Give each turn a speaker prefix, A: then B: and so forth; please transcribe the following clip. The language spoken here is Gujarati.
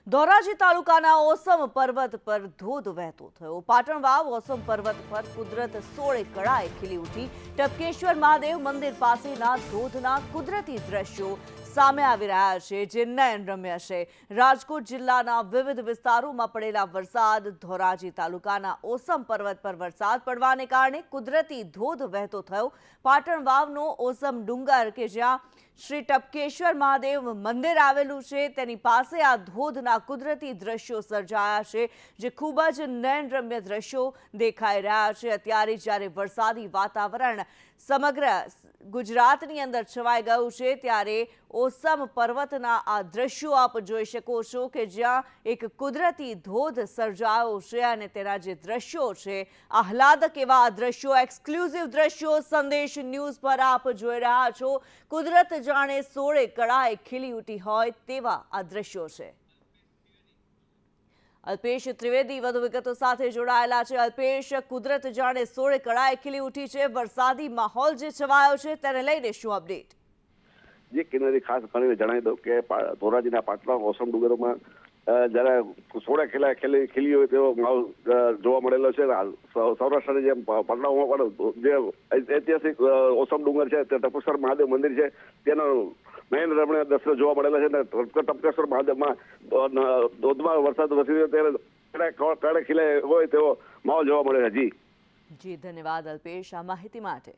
A: ધોરાજી તાલુકાના ઓસમ પર્વત પર ધોધ વહેતો થયો। પાટણ વાવ ઓસમ પર્વત પર કુદરત સોળે કળાએ ખીલી ઉઠી। ટપકેશ્વર મહાદેવ મંદિર પાસેના ધોધના કુદરતી દ્રશ્યો સામે આવી રહ્યા છે, જે નયનરમ્ય છે। રાજકોટ જિલ્લાના વિવિધ વિસ્તારોમાં પડેલા વરસાદ, ધોરાજી તાલુકાના ઓસમ પર્વત પર વરસાદ પડવાને કારણે કુદરતી ધોધ વહેતો થયો। પાટણ વાવનો ઓસમ ડુંગર કે જ્યાં શ્રી ટપકેશ્વર મહાદેવ મંદિર આવેલું છે, તેની પાસે આ ધોધના કુદરતી દ્રશ્યો સર્જાયા છે, જે ખૂબ જ નયનરમ્ય દ્રશ્યો દેખાઈ રહ્યા છે। અત્યારે જ્યારે વરસાદી વાતાવરણ સમગ્ર ગુજરાતની અંદર છવાઈ ગયું છે, ત્યારે ઓસમ પર્વતના આ દ્રશ્યો આપ જોઈ શકો છો કે જ્યાં એક કુદરતી ધોધ સર્જાયો છે અને તેના જે દ્રશ્યો છે, આહલાદક એવા આ દ્રશ્યો, એક્સક્લુઝિવ દ્રશ્યો સંદેશ ન્યૂઝ પર આપ જોઈ રહ્યા છો। કુદરત જાણે સોળે કળાએ ખીલી ઉઠી હોય તેવા આ દ્રશ્યો છે। અલ્પેશ ત્રિવેદી વધુ વિગતો સાથે જોડાયેલા છે। અલ્પેશ, કુદરત જાણે સોળે કળાએ ખીલી ઉઠી છે, વરસાદી માહોલ જે છવાયો છે તેને લઈને શું અપડેટ?
B: જે કિનારી ખાસ કરીને જણાવી દઉં કે ધોરાજીના પાટલા ઓસમ ડુંગરોમાં જયારે સોળે ખીલી હોય તેવો માહોલ જોવા મળેલો છે। સૌરાષ્ટ્રની જેમ પાટલાઓમાં પણ જે ઐતિહાસિક ઓસમ ડુંગર છે તે ટપકેશ્વર મહાદેવ મંદિર છે, તેનો નયનરમ્ય દ્રશ્ય જોવા મળેલા છે। ટપકેશ્વર મહાદેવમાં ધોધમાર વરસાદ વરસી રહ્યો ત્યારે કળે ખીલે હોય તેવો માહોલ જોવા મળે છે।
A: જી ધન્યવાદ અલ્પેશ આ માહિતી માટે।